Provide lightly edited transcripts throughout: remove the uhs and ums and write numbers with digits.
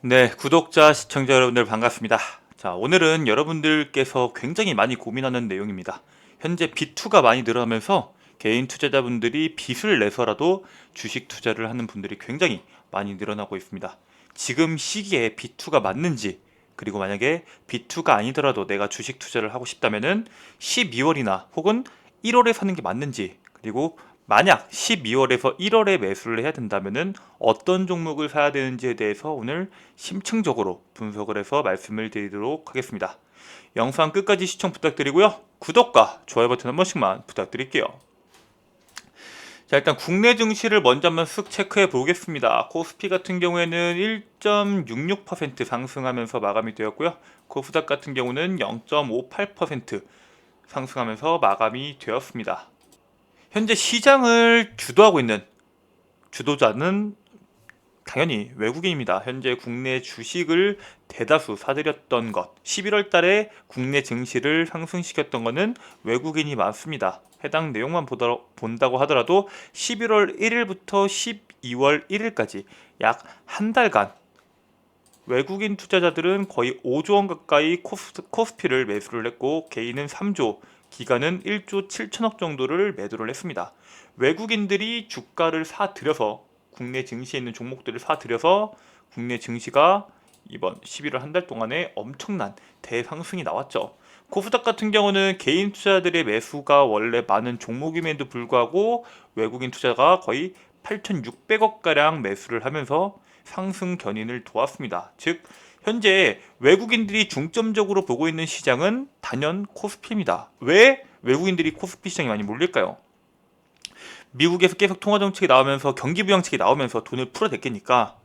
네, 구독자, 시청자 여러분들 반갑습니다. 자, 오늘은 여러분들께서 굉장히 많이 고민하는 내용입니다. 현재 비투가 많이 늘어나면서 개인 투자자분들이 빚을 내서라도 주식 투자를 하는 분들이 굉장히 많이 늘어나고 있습니다. 지금 시기에 비투가 맞는지, 그리고 만약에 비투가 아니더라도 내가 주식 투자를 하고 싶다면은 12월이나 혹은 1월에 사는 게 맞는지, 그리고 만약 12월에서 1월에 매수를 해야 된다면은 어떤 종목을 사야 되는지에 대해서 오늘 심층적으로 분석을 해서 말씀을 드리도록 하겠습니다. 영상 끝까지 시청 부탁드리고요. 구독과 좋아요 버튼 한 번씩만 부탁드릴게요. 자, 일단 국내 증시를 먼저 한번 쓱 체크해 보겠습니다. 코스피 같은 경우에는 1.66% 상승하면서 마감이 되었고요. 코스닥 같은 경우는 0.58% 상승하면서 마감이 되었습니다. 현재 시장을 주도하고 있는 주도자는 당연히 외국인입니다. 현재 국내 주식을 대다수 사들였던 것, 11월 달에 국내 증시를 상승시켰던 것은 외국인이 많습니다. 해당 내용만 본다고 하더라도 11월 1일부터 12월 1일까지 약 한 달간 외국인 투자자들은 거의 5조 원 가까이 코스피를 매수를 했고 개인은 3조, 기관은 1조 7천억 정도를 매도를 했습니다. 외국인들이 주가를 사들여서 국내 증시에 있는 종목들을 사들여서 국내 증시가 이번 11월 한 달 동안에 엄청난 대상승이 나왔죠. 코스닥 같은 경우는 개인 투자자들의 매수가 원래 많은 종목임에도 불구하고 외국인 투자가 거의 8,600억 가량 매수를 하면서 상승 견인을 도왔습니다. 즉 현재 외국인들이 중점적으로 보고 있는 시장은 단연 코스피입니다. 왜 외국인들이 코스피 시장에 많이 몰릴까요? 미국에서 계속 통화 정책이 나오면서 경기 부양책이 나오면서 돈을 풀어댔겠니까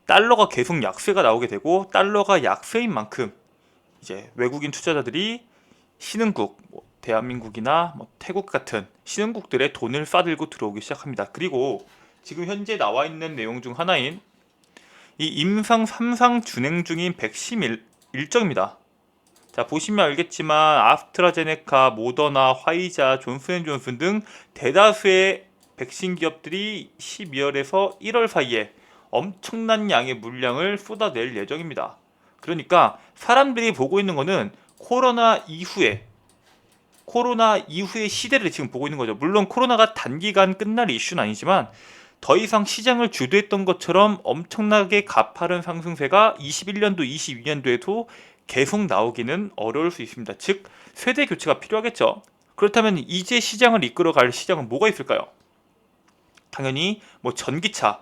달러가 계속 약세가 나오게 되고 달러가 약세인 만큼 이제 외국인 투자자들이 신흥국, 대한민국이나 태국 같은 신흥국들의 돈을 싸들고 들어오기 시작합니다. 그리고 지금 현재 나와 있는 내용 중 하나인 이 임상 3상 준행 중인 백신 일정입니다. 자, 보시면 알겠지만 아스트라제네카, 모더나, 화이자, 존슨앤존슨 등 대다수의 백신 기업들이 12월에서 1월 사이에 엄청난 양의 물량을 쏟아낼 예정입니다. 그러니까 사람들이 보고 있는 거는 코로나 이후의 시대를 지금 보고 있는 거죠. 물론 코로나가 단기간 끝날 이슈는 아니지만 더 이상 시장을 주도했던 것처럼 엄청나게 가파른 상승세가 21년도, 22년도에도 계속 나오기는 어려울 수 있습니다. 즉, 세대 교체가 필요하겠죠. 그렇다면 이제 시장을 이끌어갈 시장은 뭐가 있을까요? 당연히 전기차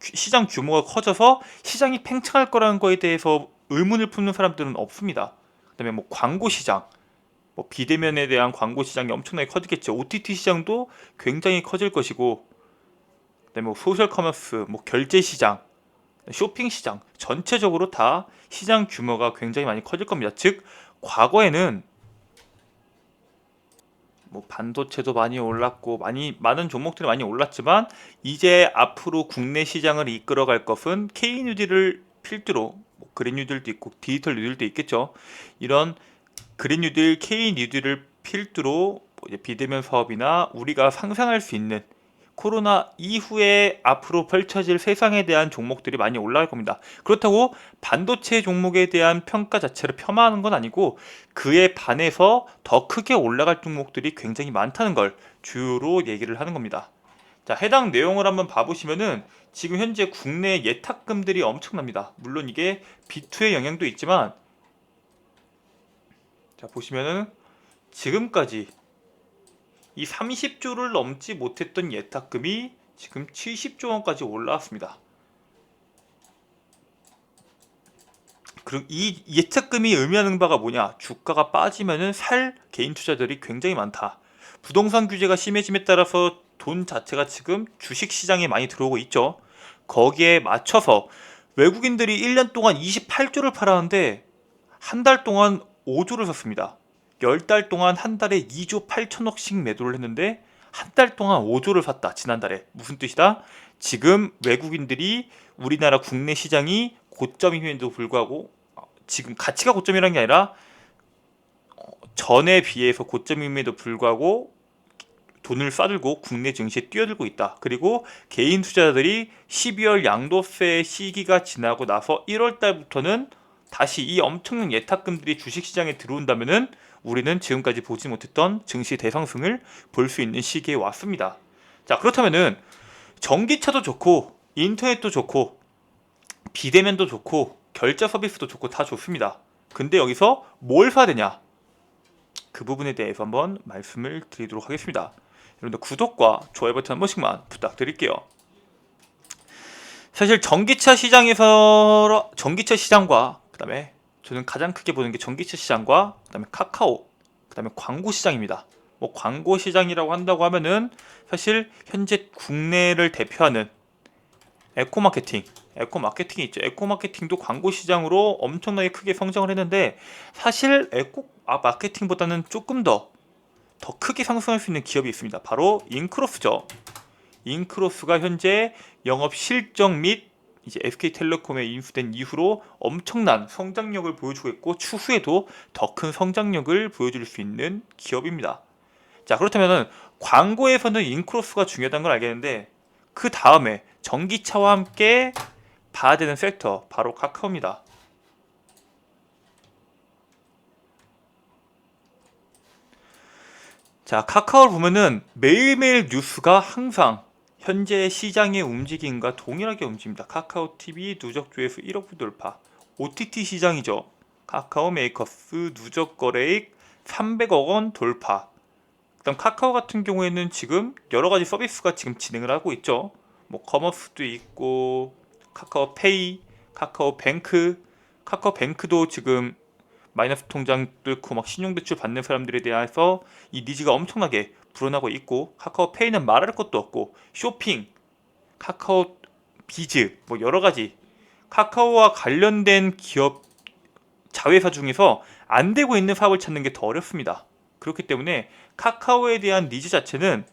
시장 규모가 커져서 시장이 팽창할 거라는 거에 대해서 의문을 품는 사람들은 없습니다. 그다음에 광고 시장, 비대면에 대한 광고 시장이 엄청나게 커지겠죠. OTT 시장도 굉장히 커질 것이고, 그다음에 소셜 커머스, 결제 시장, 쇼핑 시장 전체적으로 다 시장 규모가 굉장히 많이 커질 겁니다. 즉 과거에는 반도체도 많이 올랐고 많은 종목들이 많이 올랐지만 이제 앞으로 국내 시장을 이끌어갈 것은 K 뉴딜을 필두로 그린 뉴딜도 있고 디지털 뉴딜도 있겠죠. 이런 그린 뉴딜, K 뉴딜을 필두로 이제 비대면 사업이나 우리가 상상할 수 있는 코로나 이후에 앞으로 펼쳐질 세상에 대한 종목들이 많이 올라갈 겁니다. 그렇다고 반도체 종목에 대한 평가 자체를 폄하하는 건 아니고 그에 반해서 더 크게 올라갈 종목들이 굉장히 많다는 걸 주요로 얘기를 하는 겁니다. 자, 해당 내용을 한번 봐보시면은 지금 현재 국내 예탁금들이 엄청납니다. 물론 이게 비투의 영향도 있지만, 자, 보시면은 지금까지 이 30조를 넘지 못했던 예탁금이 지금 70조 원까지 올라왔습니다. 그리고 이 예탁금이 의미하는 바가 뭐냐? 주가가 빠지면은 살 개인 투자들이 굉장히 많다. 부동산 규제가 심해짐에 따라서 돈 자체가 지금 주식 시장에 많이 들어오고 있죠. 거기에 맞춰서 외국인들이 1년 동안 28조를 팔았는데 한 달 동안 5조를 샀습니다. 10달 동안 한 달에 2조 8천억씩 매도를 했는데 한 달 동안 5조를 샀다. 지난달에. 무슨 뜻이다? 지금 외국인들이 우리나라 국내 시장이 고점임에도 불구하고 지금 가치가 고점이라는 게 아니라 전에 비해서 고점임에도 불구하고 돈을 싸들고 국내 증시에 뛰어들고 있다. 그리고 개인 투자자들이 12월 양도세 시기가 지나고 나서 1월 달부터는 다시 이 엄청난 예탁금들이 주식시장에 들어온다면은 우리는 지금까지 보지 못했던 증시 대상승을 볼 수 있는 시기에 왔습니다. 자, 그렇다면은 전기차도 좋고 인터넷도 좋고 비대면도 좋고 결제 서비스도 좋고 다 좋습니다. 근데 여기서 뭘 사야 되냐? 그 부분에 대해서 한번 말씀을 드리도록 하겠습니다. 여러분들 구독과 좋아요 버튼 한 번씩만 부탁드릴게요. 사실 전기차 시장과 그다음에 저는 가장 크게 보는 게 전기차 시장과 그다음에 카카오, 그다음에 광고 시장입니다. 뭐 광고 시장이라고 한다고 하면은 사실 현재 국내를 대표하는 에코마케팅이 있죠. 에코마케팅도 광고 시장으로 엄청나게 크게 성장을 했는데 사실 에코마케팅보다는 조금 더 크게 상승할 수 있는 기업이 있습니다. 바로 인크로스죠. 인크로스가 현재 영업 실적 및 이제 SK텔레콤에 인수된 이후로 엄청난 성장력을 보여주고 있고 추후에도 더 큰 성장력을 보여줄 수 있는 기업입니다. 자, 그렇다면 광고에서는 인크로스가 중요하다는 걸 알겠는데 그 다음에 전기차와 함께 봐야 되는 섹터 바로 카카오입니다. 자, 카카오를 보면은 매일매일 뉴스가 항상 현재 시장의 움직임과 동일하게 움직입니다. 카카오 TV 누적 조회수 1억 부 돌파. OTT 시장이죠. 카카오 메이커스 누적 거래액 300억 원 돌파. 그다음 카카오 같은 경우에는 지금 여러 가지 서비스가 지금 진행을 하고 있죠. 뭐 커머스도 있고 카카오페이, 카카오뱅크도 지금 마이너스 통장 뚫고 막 신용대출 받는 사람들에 대해서 이 니즈가 엄청나게 불어나고 있고 카카오페이는 말할 것도 없고 쇼핑, 카카오 비즈 뭐 여러 가지 카카오와 관련된 기업 자회사 중에서 안 되고 있는 사업을 찾는 게 더 어렵습니다. 그렇기 때문에 카카오에 대한 니즈 자체는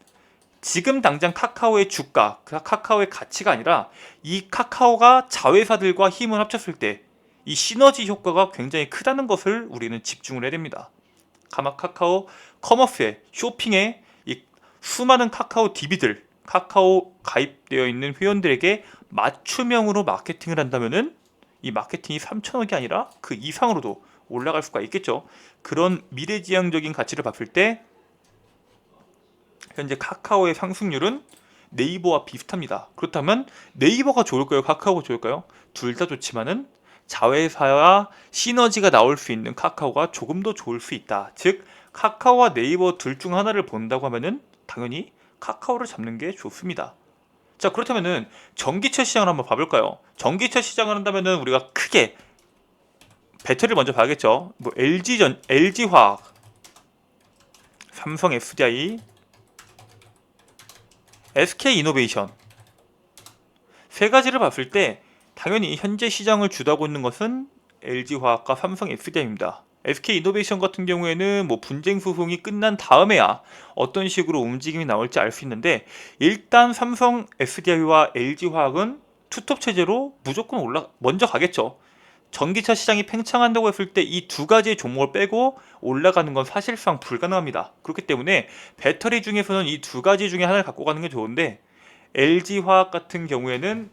지금 당장 카카오의 주가, 카카오의 가치가 아니라 이 카카오가 자회사들과 힘을 합쳤을 때 이 시너지 효과가 굉장히 크다는 것을 우리는 집중을 해야 됩니다. 카카오 커머스에 쇼핑에 이 수많은 카카오 DB들, 카카오 가입되어 있는 회원들에게 맞춤형으로 마케팅을 한다면은 이 마케팅이 3천억이 아니라 그 이상으로도 올라갈 수가 있겠죠. 그런 미래지향적인 가치를 봤을 때 현재 카카오의 상승률은 네이버와 비슷합니다. 그렇다면 네이버가 좋을까요? 카카오가 좋을까요? 둘 다 좋지만은 자회사와 시너지가 나올 수 있는 카카오가 조금 더 좋을 수 있다. 즉 카카오와 네이버 둘 중 하나를 본다고 하면은 당연히 카카오를 잡는 게 좋습니다. 자, 그렇다면은 전기차 시장을 한번 봐볼까요? 전기차 시장을 한다면은 우리가 크게 배터리를 먼저 봐야겠죠. 뭐 LG화학, 삼성 SDI, SK이노베이션 세 가지를 봤을 때 당연히 현재 시장을 주도하고 있는 것은 LG화학과 삼성 SDI입니다. SK이노베이션 같은 경우에는 뭐 분쟁 소송이 끝난 다음에야 어떤 식으로 움직임이 나올지 알 수 있는데 일단 삼성 SDI와 LG화학은 투톱 체제로 무조건 먼저 가겠죠. 전기차 시장이 팽창한다고 했을 때 이 두 가지의 종목을 빼고 올라가는 건 사실상 불가능합니다. 그렇기 때문에 배터리 중에서는 이 두 가지 중에 하나를 갖고 가는 게 좋은데 LG화학 같은 경우에는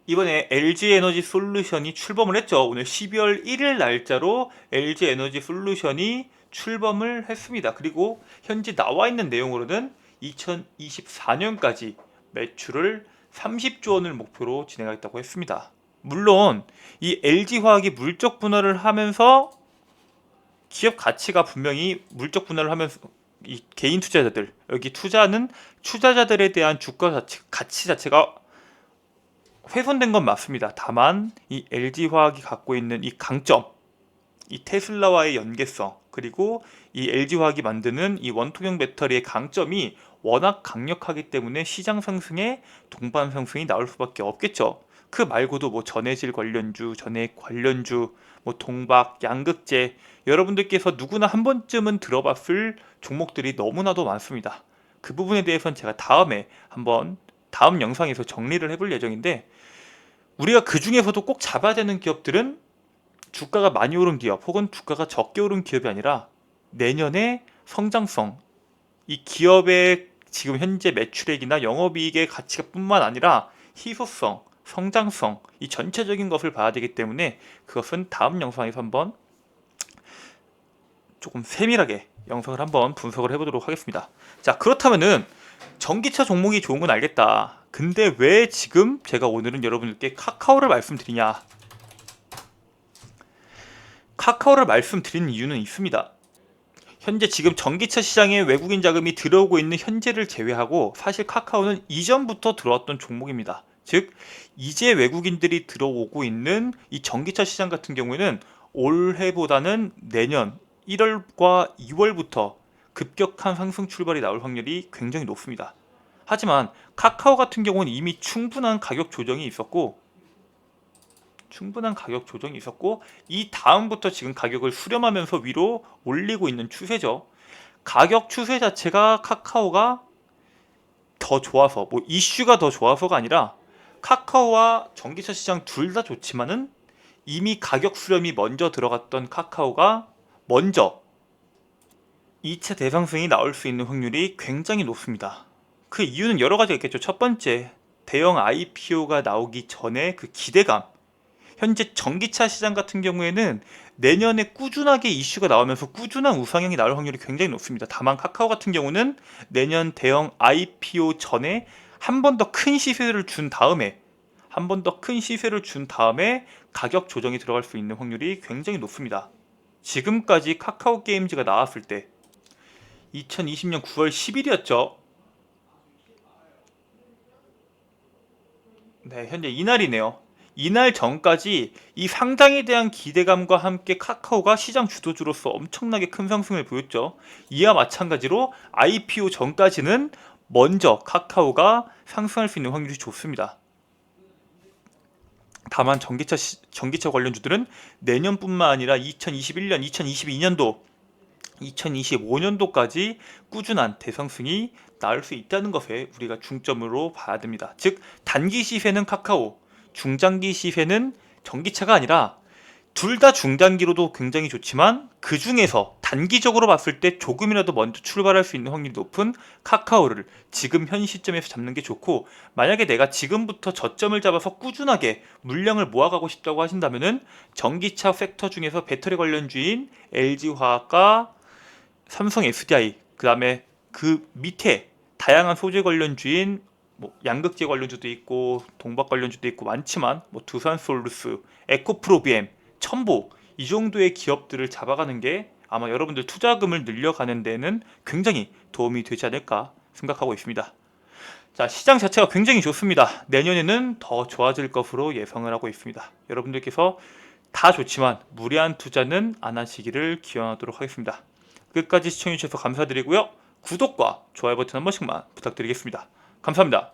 이번에 LG에너지 솔루션이 출범을 했죠. 오늘 12월 1일 날짜로 LG에너지 솔루션이 출범을 했습니다. 그리고 현재 나와 있는 내용으로는 2024년까지 매출을 30조 원을 목표로 진행하겠다고 했습니다. 물론 이 LG화학이 물적 분할을 하면서 기업 가치가 분명히 물적 분할을 하면서 이 개인 투자자들 여기 투자하는 투자자들에 대한 주가 가치 자체가 훼손된 건 맞습니다. 다만 이 LG화학이 갖고 있는 이 강점, 이 테슬라와의 연계성, 그리고 이 LG화학이 만드는 이 원통형 배터리의 강점이 워낙 강력하기 때문에 시장 상승에 동반 상승이 나올 수밖에 없겠죠. 그 말고도 뭐 전해질 관련주, 전해액 관련주, 뭐 동박, 양극재 여러분들께서 누구나 한 번쯤은 들어봤을 종목들이 너무나도 많습니다. 그 부분에 대해서는 제가 다음 영상에서 정리를 해볼 예정인데 우리가 그 중에서도 꼭 잡아야 되는 기업들은 주가가 많이 오른 기업 혹은 주가가 적게 오른 기업이 아니라 내년에 성장성 이 기업의 지금 현재 매출액이나 영업이익의 가치가 뿐만 아니라 희소성, 성장성, 이 전체적인 것을 봐야 되기 때문에 그것은 다음 영상에서 한번 조금 세밀하게 영상을 한번 분석을 해보도록 하겠습니다. 자, 그렇다면은 전기차 종목이 좋은 건 알겠다. 근데 왜 지금 제가 오늘은 여러분들께 카카오를 말씀드리냐? 카카오를 말씀드리는 이유는 있습니다. 현재 지금 전기차 시장에 외국인 자금이 들어오고 있는 현재를 제외하고 사실 카카오는 이전부터 들어왔던 종목입니다. 즉 이제 외국인들이 들어오고 있는 이 전기차 시장 같은 경우에는 올해보다는 내년 1월과 2월부터 급격한 상승 출발이 나올 확률이 굉장히 높습니다. 하지만 카카오 같은 경우는 이미 충분한 가격 조정이 있었고 이 다음부터 지금 가격을 수렴하면서 위로 올리고 있는 추세죠. 가격 추세 자체가 카카오가 더 좋아서 뭐 이슈가 더 좋아서가 아니라 카카오와 전기차 시장 둘 다 좋지만은 이미 가격 수렴이 먼저 들어갔던 카카오가 먼저 2차 대상승이 나올 수 있는 확률이 굉장히 높습니다. 그 이유는 여러 가지가 있겠죠. 첫 번째, 대형 IPO가 나오기 전에 그 기대감. 현재 전기차 시장 같은 경우에는 내년에 꾸준하게 이슈가 나오면서 꾸준한 우상향이 나올 확률이 굉장히 높습니다. 다만 카카오 같은 경우는 내년 대형 IPO 전에 한 번 더 큰 시세를 준 다음에 가격 조정이 들어갈 수 있는 확률이 굉장히 높습니다. 지금까지 카카오 게임즈가 나왔을 때 2020년 9월 10일이었죠. 네, 현재 이날이네요. 이날 전까지 이 상장에 대한 기대감과 함께 카카오가 시장 주도주로서 엄청나게 큰 상승을 보였죠. 이와 마찬가지로 IPO 전까지는 먼저 카카오가 상승할 수 있는 확률이 좋습니다. 다만 전기차 관련주들은 내년뿐만 아니라 2021년, 2022년도, 2025년도까지 꾸준한 대상승이 나올 수 있다는 것에 우리가 중점으로 봐야 됩니다. 즉 단기 시세는 카카오, 중장기 시세는 전기차가 아니라 둘 다 중단기로도 굉장히 좋지만 그 중에서 단기적으로 봤을 때 조금이라도 먼저 출발할 수 있는 확률이 높은 카카오를 지금 현 시점에서 잡는 게 좋고, 만약에 내가 지금부터 저점을 잡아서 꾸준하게 물량을 모아가고 싶다고 하신다면은 전기차 섹터 중에서 배터리 관련주인 LG화학과 삼성 SDI, 그 다음에 그 밑에 다양한 소재 관련주인 뭐 양극재 관련주도 있고 동박 관련주도 있고 많지만 뭐 두산솔루스, 에코프로비엠, 첨보, 이 정도의 기업들을 잡아가는 게 아마 여러분들 투자금을 늘려가는 데는 굉장히 도움이 되지 않을까 생각하고 있습니다. 자, 시장 자체가 굉장히 좋습니다. 내년에는 더 좋아질 것으로 예상을 하고 있습니다. 여러분들께서 다 좋지만 무리한 투자는 안 하시기를 기원하도록 하겠습니다. 끝까지 시청해주셔서 감사드리고요. 구독과 좋아요 버튼 한 번씩만 부탁드리겠습니다. 감사합니다.